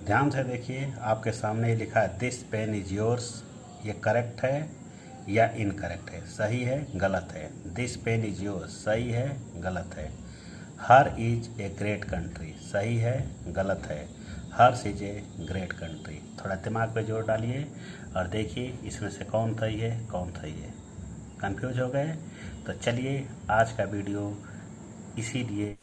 ध्यान से देखिए, आपके सामने ये लिखा है दिस पेन इज योर्स। ये करेक्ट है या इनकरेक्ट है? सही है, गलत है? दिस पेन इज योर्स सही है, गलत है? हर इज ए ग्रेट कंट्री सही है, गलत है? हर्ष इज ए ग्रेट कंट्री। थोड़ा दिमाग पे जोर डालिए और देखिए इसमें से कौन सही है कौन सही है। कंफ्यूज हो गए? तो चलिए आज का वीडियो इसीलिए।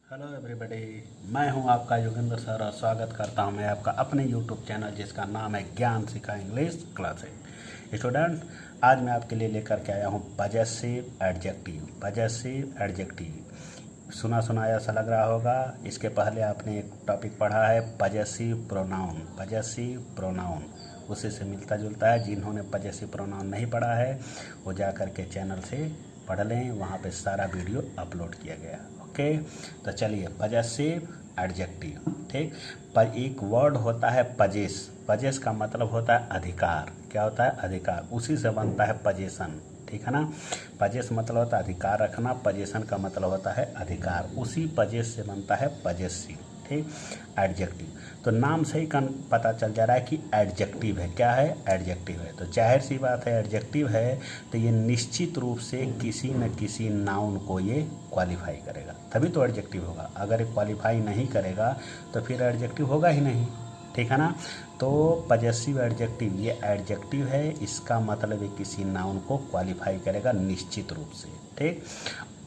हेलो एवरीबडी, मैं हूं आपका योगेंद्र सर और स्वागत करता हूं मैं आपका अपने यूट्यूब चैनल जिसका नाम है ज्ञान सिखा इंग्लिश क्लासेस। स्टूडेंट, आज मैं आपके लिए लेकर के आया हूं पजेसिव एडजेक्टिव। पजेसिव एडजेक्टिव सुना सुनाया सा लग रहा होगा। इसके पहले आपने एक टॉपिक पढ़ा है पजेसिव प्रोनाउन। पजेसिव प्रोनाउन उसी से मिलता जुलता है। जिन्होंने पजेसिव प्रोनाउन नहीं पढ़ा है वो जा कर के चैनल से पढ़ लें, वहाँ पे सारा वीडियो अपलोड किया गया। ओके, तो चलिए पजेसिव एडजेक्टिव। ठीक, पर एक वर्ड होता है पजेस। पजेस का मतलब होता है अधिकार। क्या होता है? अधिकार। उसी से बनता है पजेशन। ठीक है ना? पजेस मतलब होता है अधिकार रखना, पजेशन का मतलब होता है अधिकार। उसी पजेस से बनता है पजेसिव। ठीक, एडजेक्टिव। तो नाम से ही पता चल जा रहा है कि एडजेक्टिव है। क्या है? एडजेक्टिव है। तो जाहिर सी बात है एडजेक्टिव है तो ये निश्चित रूप से किसी न किसी नाउन को ये क्वालिफाई करेगा, तभी तो एडजेक्टिव होगा। अगर ये क्वालिफाई नहीं करेगा तो फिर एडजेक्टिव होगा ही नहीं। ठीक है ना? तो पजेसिव एडजेक्टिव ये एडजेक्टिव है, इसका मतलब है किसी नाउन को क्वालिफाई करेगा निश्चित रूप से। ठीक,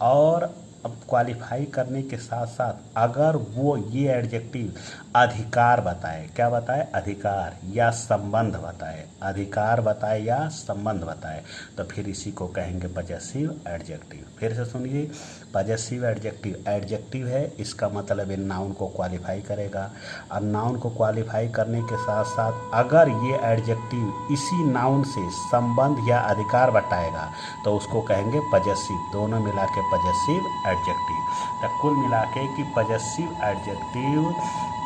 और अब क्वालिफाई करने के साथ साथ अगर वो ये एडजेक्टिव अधिकार बताए, क्या बताए? अधिकार या संबंध बताए, अधिकार बताए या संबंध बताए, तो फिर इसी को कहेंगे पजेसिव एडजेक्टिव। फिर से सुनिए, पजेसिव एडजेक्टिव एडजेक्टिव है, इसका मतलब है नाउन को क्वालिफाई करेगा। और नाउन को क्वालिफाई करने के साथ साथ अगर ये एडजेक्टिव इसी नाउन से संबंध या अधिकार बताएगा तो उसको कहेंगे पजेसिव। दोनों मिला के पजेसिव एडजेक्टिव। तो कुल मिला के कि पजेसिव एडजेक्टिव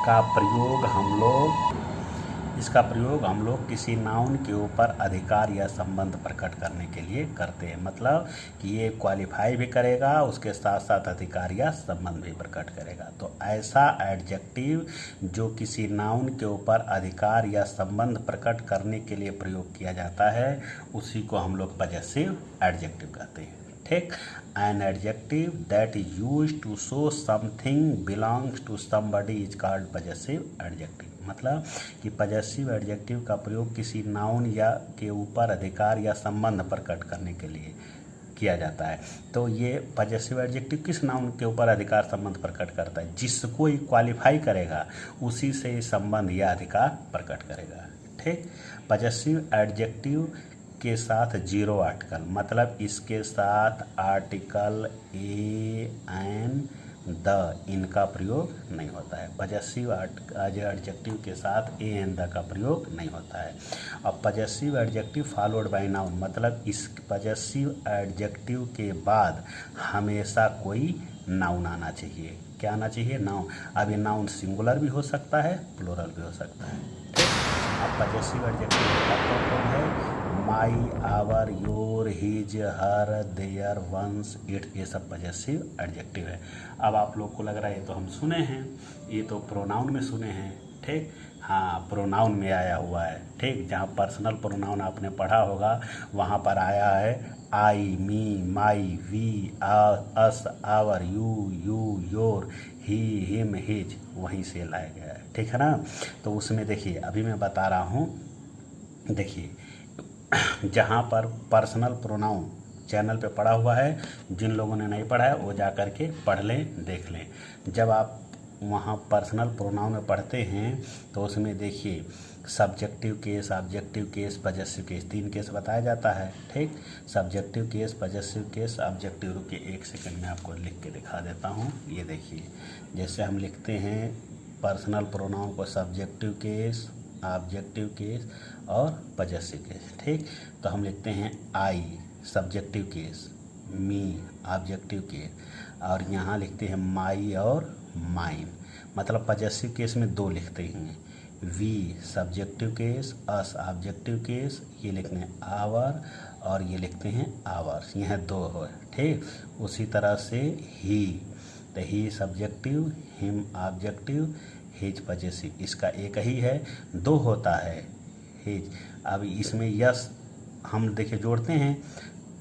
का प्रयोग हम लोग किसी नाउन के ऊपर अधिकार या संबंध प्रकट करने के लिए करते हैं। मतलब कि ये क्वालिफाई भी करेगा, उसके साथ साथ अधिकार या संबंध भी प्रकट करेगा। तो ऐसा एडजेक्टिव जो किसी नाउन के ऊपर अधिकार या संबंध प्रकट करने के लिए प्रयोग किया जाता है उसी को हम लोग पजेसिव एडजेक्टिव कहते हैं। ठीक, an adjective that is used to show something belongs to somebody is called possessive adjective. मतलब कि पजेसिव एडजेक्टिव का प्रयोग किसी नाउन या के ऊपर अधिकार या संबंध प्रकट करने के लिए किया जाता है। तो ये पजेसिव एडजेक्टिव किस नाउन के ऊपर अधिकार संबंध प्रकट करता है? जिसको ये क्वालिफाई करेगा उसी से संबंध या अधिकार प्रकट करेगा। ठीक, पजेसिव एडजेक्टिव के साथ जीरो आर्टिकल, मतलब इसके साथ आर्टिकल ए एन द इनका प्रयोग नहीं होता है। पजेसिव एडजेक्टिव के साथ ए एन द का प्रयोग नहीं होता है। अब possessive adjective followed by noun, मतलब इस पजेसिव एडजेक्टिव के बाद हमेशा कोई नाउन आना चाहिए। क्या आना चाहिए? नाउन। अब ये नाउन सिंगुलर भी हो सकता है, प्लूरल भी हो सकता है। ठीक, अब पजेसिव एडजेक्टिव का कौन है? My, our, your, his, her, their, ones, it, ये सब पजेसिव एडजेक्टिव है। अब आप लोग को लग रहा है ये तो हम सुने हैं, ये तो प्रोनाउन में सुने हैं। ठीक, हाँ, प्रोनाउन में आया हुआ है। ठीक, जहाँ पर्सनल प्रोनाउन आपने पढ़ा होगा वहाँ पर आया है I, me, my, we, us, our, you, your, he, him, his, वहीं से लाया गया है। ठीक है ना? तो उसमें देखिए अभी मैं बता रहा हूँ, देखिए जहाँ पर पर्सनल प्रोनाउन चैनल पे पढ़ा हुआ है, जिन लोगों ने नहीं पढ़ा है वो जा कर के पढ़ लें, देख लें। जब आप वहाँ पर्सनल प्रोनाउन में पढ़ते हैं तो उसमें देखिए subjective case, objective case, possessive case, 3 case बताया जाता है। ठीक, subjective case, possessive case, objective. रुकिए 1 सेकंड में आपको लिख के दिखा देता हूँ। ये देखिए, जैसे हम लिखते हैं पर्सनल प्रोनाउन को सब्जेक्टिव केस, ऑब्जेक्टिव केस और पजेसिव केस। ठीक, तो हम लिखते हैं आई सब्जेक्टिव केस, मी ऑब्जेक्टिव केस, और यहाँ लिखते हैं माई और माइन, मतलब पजेसिव केस में 2 लिखते हैं। We subjective case, us objective case, ये लिखने आवर और ये लिखते हैं आवर्स, यह दो हो, ठीक। उसी तरह से ही, तो ही subjective, him objective, his possessive, इसका एक ही है, दो होता है हिज। अब इसमें यस हम देखिए जोड़ते हैं,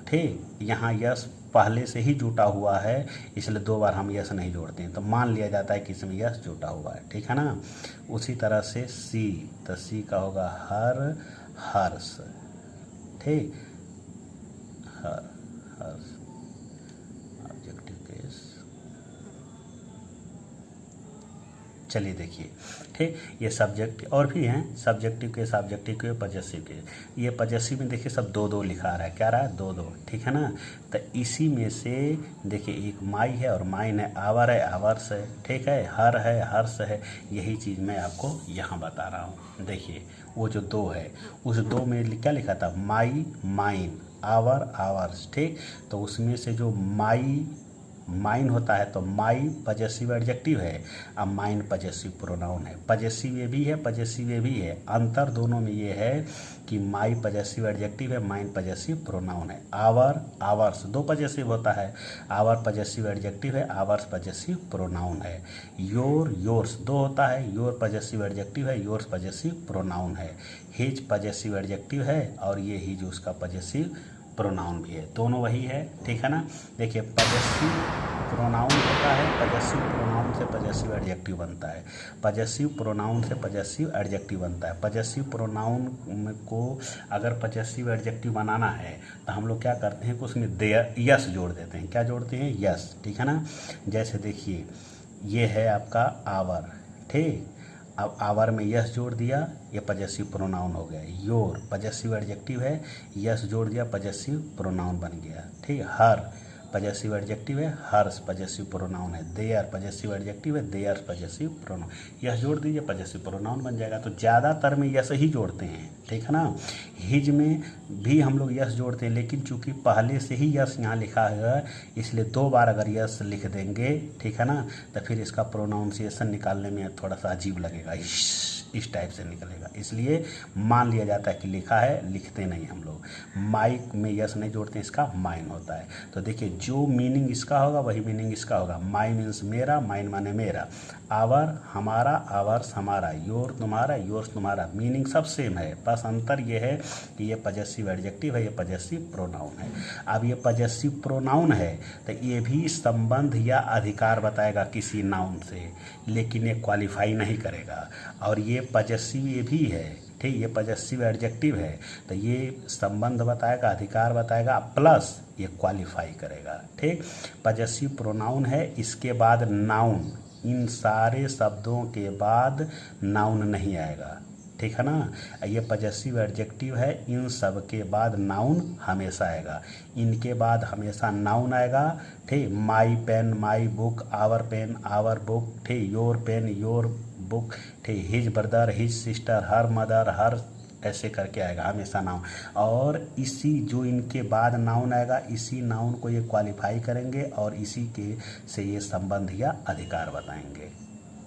ठीक। यहाँ यस पहले से ही जुटा हुआ है, इसलिए दो बार हम यस नहीं जोड़ते हैं, तो मान लिया जाता है कि इसमें यस जुटा हुआ है, ठीक है ना। उसी तरह से सी, तो सी का होगा हर, हर्ष, ठीक, हर, हर्ष, ऑब्जेक्टिव केस। चलिए देखिए, ठीक, ये सब्जेक्ट और भी हैं, subjective case, objective case, possessive case. ये पजेसिव में देखिए सब दो दो लिखा रहा है, क्या रहा है, दो दो, ठीक है ना। तो इसी में से देखिए एक माई है और माइन है, आवर है, आवर्स है, ठीक है, हर है, हर्ष है। यही चीज़ मैं आपको यहाँ बता रहा हूँ। देखिए वो जो दो है, उस दो में क्या लिखा था, माई, माइन, आवर, आवर्स, ठीक। तो उसमें से जो माई माइन होता है, तो माई पजेसिव एडजेक्टिव है, अब माइन पजेसिव प्रोनाउन है। पजेसिव ये भी है, पजेसिव ये भी है, अंतर दोनों में ये है कि माई पजेसिव एडजेक्टिव है, माइन पजेसिव प्रोनाउन है। आवर, आवर्स दो पजेसिव होता है, आवर पजेसिव एडजेक्टिव है, आवर्स पजेसिव प्रोनाउन है। योर, योर्स दो होता है, योर पजेसिव एडजेक्टिव है, योर्स पजेसिव प्रोनाउन है। हिज पजेसिव एडजेक्टिव है और ये हिज उसका पजेसिव प्रोनाउन भी है, दोनों वही है, ठीक है ना। देखिए पजेसिव प्रोनाउन होता है, पजेसिव प्रोनाउन से पजेसिव एडजेक्टिव बनता है, पजेसिव प्रोनाउन से पजेसिव एडजेक्टिव बनता है। पजेसिव प्रोनाउन को अगर पजेसिव एडजेक्टिव बनाना है तो हम लोग क्या करते हैं कि उसमें यस जोड़ देते हैं, क्या जोड़ते हैं, यस, ठीक है ना। जैसे देखिए ये है आपका आवर, ठीक, अब आवर में यस जोड़ दिया, ये पजेसिव प्रोनाउन हो गया। योर पजेसिव एडजेक्टिव है, यस जोड़ दिया, पजेसिव प्रोनाउन बन गया, ठीक। हर पजेसिव एडजेक्टिव है, हर्ष पजेसिव प्रोनाउन है। देयर पजेसिव एडजेक्टिव है, देयर्स पजेसिव प्रोनाउन, यस जोड़ दीजिए, पजेसिव प्रोनाउन बन जाएगा। तो ज़्यादातर में यस ही जोड़ते हैं, ठीक है ना। हिज में भी हम लोग यस जोड़ते हैं, लेकिन चूंकि पहले से ही यस यहाँ लिखा है, इसलिए दो बार अगर यस लिख देंगे, ठीक है ना, तो फिर इसका प्रोनाउंसिएशन निकालने में थोड़ा सा अजीब लगेगा, इस टाइप से निकलेगा, इसलिए मान लिया जाता है कि लिखा है, लिखते नहीं हम लोग। माई में यस नहीं जोड़ते, इसका माइन होता है। तो देखिए जो मीनिंग इसका होगा वही मीनिंग इसका होगा। माई मीन्स मेरा, माइन माने मेरा, आवर हमारा, आवर्स हमारा, योर तुम्हारा, योर्स तुम्हारा, मीनिंग सब सेम है, बस अंतर ये है कि ये पजेसिव एडजेक्टिव है, ये पजेसिव प्रोनाउन है। अब ये पजेसिव प्रोनाउन है तो ये भी संबंध या अधिकार बताएगा किसी नाउन से, लेकिन ये क्वालिफाई नहीं करेगा। और ये पजेसिव ये भी है, ठीक, ये पजेसिव एडजेक्टिव है, तो ये संबंध बताएगा, अधिकार बताएगा, प्लस ये क्वालिफाई करेगा, ठीक। पजेसिव प्रोनाउन है, इसके बाद नाउन, इन सारे शब्दों के बाद नाउन नहीं आएगा, ठीक है ना। ये पजेसिव एडजेक्टिव है, इन सब के बाद नाउन हमेशा आएगा, इनके बाद हमेशा नाउन आएगा, ठीक। My pen, my book, our pen, our book, ठीक। योर पेन, योर बुक, ठीक। His brother, his sister, her mother, her, ऐसे करके आएगा हमेशा नाउन। और इसी जो इनके बाद नाउन आएगा, इसी नाउन को ये क्वालिफाई करेंगे और इसी के से ये संबंध या अधिकार बताएंगे,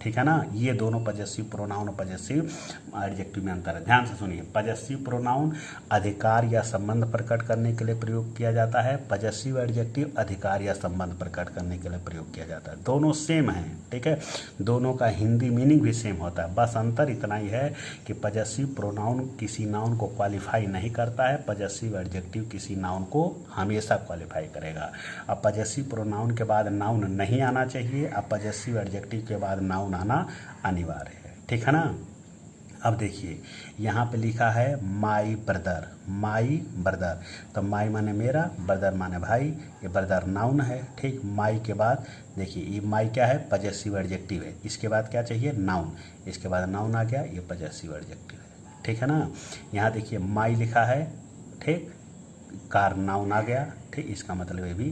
ठीक है ना। ये दोनों पजेसिव प्रोनाउन और पजेसिव एडजेक्टिव में अंतर है। ध्यान से सुनिए, पजेसिव प्रोनाउन अधिकार या संबंध प्रकट करने के लिए प्रयोग किया जाता है, पजेसिव एडजेक्टिव अधिकार या संबंध प्रकट करने के लिए प्रयोग किया जाता है। दोनों सेम हैं, ठीक है, दोनों का हिंदी मीनिंग भी सेम होता है, बस अंतर इतना ही है कि पजेसिव प्रोनाउन किसी नाउन को क्वालिफाई नहीं करता है, पजेसिव एडजेक्टिव किसी नाउन को हमेशा क्वालिफाई करेगा। अब पजेसिव प्रोनाउन के बाद नाउन नहीं आना चाहिए, अब पजेसिव एडजेक्टिव के बाद नाउन आना अनिवार्य है, ठीक है ना। अब देखिए यहाँ पे लिखा है माई ब्रदर, माई ब्रदर, तो माई माने मेरा, ब्रदर माने भाई, ये ब्रदर नाउन है, ठीक। माई के बाद देखिए ये माई क्या है, पजेसिव एडजेक्टिव है, इसके बाद क्या चाहिए, नाउन, इसके बाद नाउन आ गया, ये पजेसिव एडजेक्टिव है, ठीक है ना। यहाँ देखिए माई लिखा है, ठीक, कार नाउन आ गया, ठीक, इसका मतलब ये भी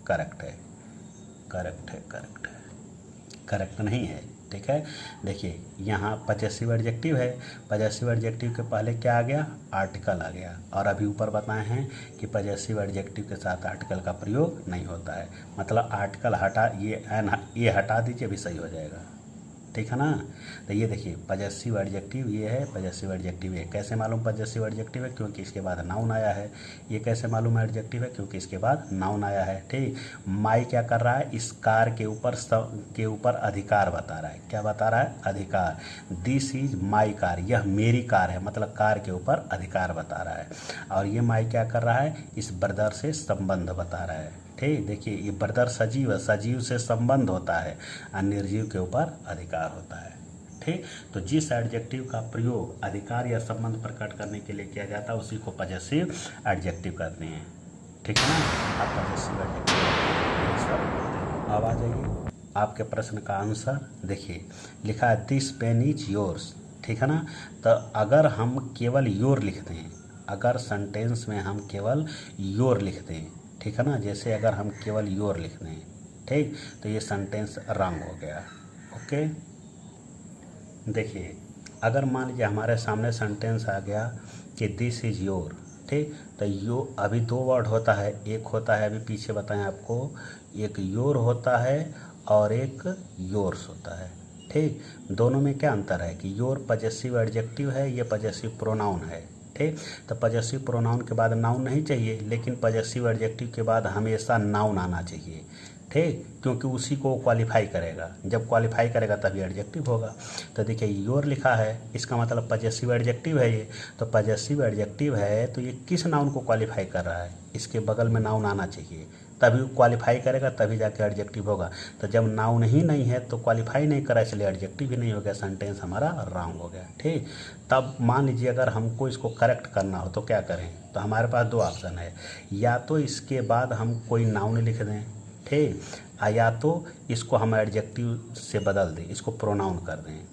करेक्ट है, करेक्ट है, करेक्ट है, करेक्ट नहीं है, ठीक है। देखिए यहाँ पजेसिव एडजेक्टिव है, पजेसिव एडजेक्टिव के पहले क्या आ गया, आर्टिकल आ गया, और अभी ऊपर बताए हैं कि पजेसिव एडजेक्टिव के साथ आर्टिकल का प्रयोग नहीं होता है, मतलब आर्टिकल हटा, ये हटा दीजिए, अभी सही हो जाएगा, ठीक है ना। तो ये देखिए पजेसिव एडजेक्टिव ये है, पजेसिव एडजेक्टिव ये। कैसे मालूम पजेसिव एडजेक्टिव है? क्योंकि इसके बाद नाउन आया है। ये कैसे मालूम एडजेक्टिव है? क्योंकि इसके बाद नाउन आया है। ठीक, माई क्या कर रहा है? इस कार के ऊपर अधिकार बता रहा है। क्या बता रहा है? अधिकार। दिस इज माई कार, यह मेरी कार है, मतलब कार के ऊपर अधिकार बता रहा है। और ये माई क्या कर रहा है? इस ब्रदर से संबंध बता रहा है। ठीक, देखिए ये ब्रदर सजीव है, सजीव से संबंध होता है और निर्जीव के ऊपर अधिकार होता है। ठीक, तो जिस एडजेक्टिव का प्रयोग अधिकार या संबंध प्रकट करने के लिए किया जाता है उसी को पजेसिव एडजेक्टिव कहते हैं। ठीक है ना। आप पजेसिव एडजेक्टिव। अब आ जाइए आपके प्रश्न का आंसर। देखिए लिखा है दिस पेन इज योर्स। ठीक है ना। तो अगर हम केवल योर लिखते हैं, अगर सेंटेंस में हम केवल योर लिखते हैं, ठीक है ना, जैसे अगर हम केवल योर लिख दें, ठीक, तो ये सेंटेंस रॉन्ग हो गया। ओके, देखिए अगर मान लीजिए हमारे सामने सेंटेंस आ गया कि दिस इज योर, ठीक, तो यो अभी दो वर्ड होता है, एक होता है अभी पीछे बताएं आपको, एक योर होता है और एक योर्स होता है। ठीक, दोनों में क्या अंतर है कि योर पजेसिव एडजेक्टिव है, ये पजेसिव प्रोनाउन है। ठीक, तो पजेसिव प्रोनाउन के बाद नाउन नहीं चाहिए, लेकिन पजेसिव एडजेक्टिव के बाद हमेशा नाउन आना चाहिए। ठीक, क्योंकि उसी को क्वालिफाई करेगा, जब क्वालिफाई करेगा तभी एडजेक्टिव होगा। तो देखिए योर लिखा है, इसका मतलब पजेसिव एडजेक्टिव है ये, तो पजेसिव एडजेक्टिव है तो ये किस नाउन को क्वालिफाई कर रहा है? इसके बगल में नाउन आना चाहिए, तभी क्वालिफाई करेगा, तभी जाके एडजेक्टिव होगा। तो जब नाउन ही नहीं है तो क्वालिफाई नहीं करा, इसलिए एडजेक्टिव ही नहीं हो गया, सेंटेंस हमारा रॉन्ग हो गया। ठीक, तब मान लीजिए अगर हमको इसको करेक्ट करना हो तो क्या करें? तो हमारे पास दो ऑप्शन है, या तो इसके बाद हम कोई नाउन लिख दें, ठीक, या तो इसको हम एडजेक्टिव से बदल दें, इसको प्रोनाउन कर दें।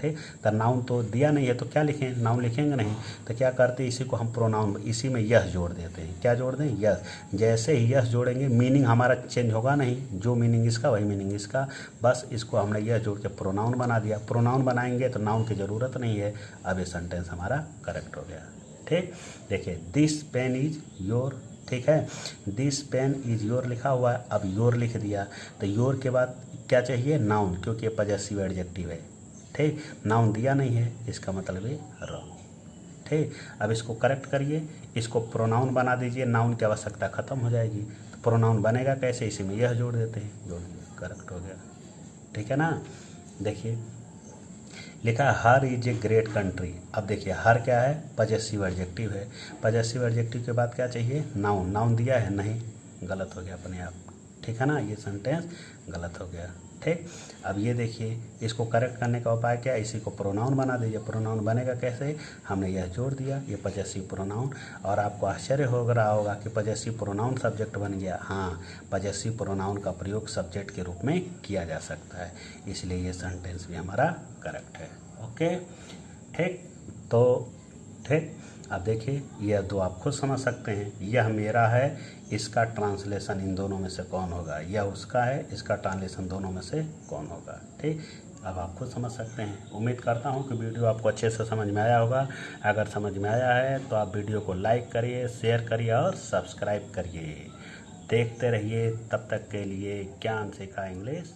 ठीक, तो नाउन तो दिया नहीं है तो क्या लिखें? नाउन लिखेंगे नहीं, तो क्या करते हैं, इसी को हम प्रोनाउन, इसी में यस जोड़ देते हैं। क्या जोड़ दें? यस। जैसे ही यस जोड़ेंगे मीनिंग हमारा चेंज होगा नहीं, जो मीनिंग इसका वही मीनिंग इसका, बस इसको हमने यस जोड़ के प्रोनाउन बना दिया। प्रोनाउन बनाएंगे तो नाउन की ज़रूरत नहीं है। अब ये सेंटेंस हमारा करेक्ट हो गया। ठीक, देखिए दिस पेन इज योर, ठीक है, दिस पेन इज योर लिखा हुआ है, अब योर लिख दिया, तो योर के बाद क्या चाहिए? नाउन, क्योंकि ये पजेसिव एडजेक्टिव है। ठीक, नाउन दिया नहीं है, इसका मतलब है रॉन्ग। ठीक, अब इसको करेक्ट करिए, इसको प्रोनाउन बना दीजिए, नाउन की आवश्यकता खत्म हो जाएगी। तो प्रोनाउन बनेगा कैसे? इसी में यह जोड़ देते हैं, जोड़ दिए, करेक्ट हो गया। ठीक है ना। देखिए लिखा है हर इज ए ग्रेट कंट्री। अब देखिए हर क्या है? पजेसिव एडजेक्टिव है। पजेसिव एडजेक्टिव के बाद क्या चाहिए? नाउन। नाउन दिया है नहीं, गलत हो गया अपने आप। ठीक है ना, ये सेंटेंस गलत हो गया। ठीक, अब ये देखिए इसको करेक्ट करने का उपाय क्या है? इसी को प्रोनाउन बना दीजिए। प्रोनाउन बनेगा कैसे? हमने यह जोड़ दिया, ये पजेसिव प्रोनाउन। और आपको आश्चर्य हो रहा होगा कि पजेसिव प्रोनाउन सब्जेक्ट बन गया। हाँ, पजेसिव प्रोनाउन का प्रयोग सब्जेक्ट के रूप में किया जा सकता है, इसलिए ये सेंटेंस भी हमारा करेक्ट है। ओके, ठीक, तो ठीक, अब देखिए यह दो आप खुद समझ सकते हैं, यह मेरा है, इसका ट्रांसलेशन इन दोनों में से कौन होगा? यह उसका है, इसका ट्रांसलेशन दोनों में से कौन होगा? ठीक, अब आप खुद समझ सकते हैं। उम्मीद करता हूं कि वीडियो आपको अच्छे से समझ में आया होगा। अगर समझ में आया है तो आप वीडियो को लाइक करिए, शेयर करिए और सब्सक्राइब करिए। देखते रहिए, तब तक के लिए ज्ञान सिखा इंग्लिश।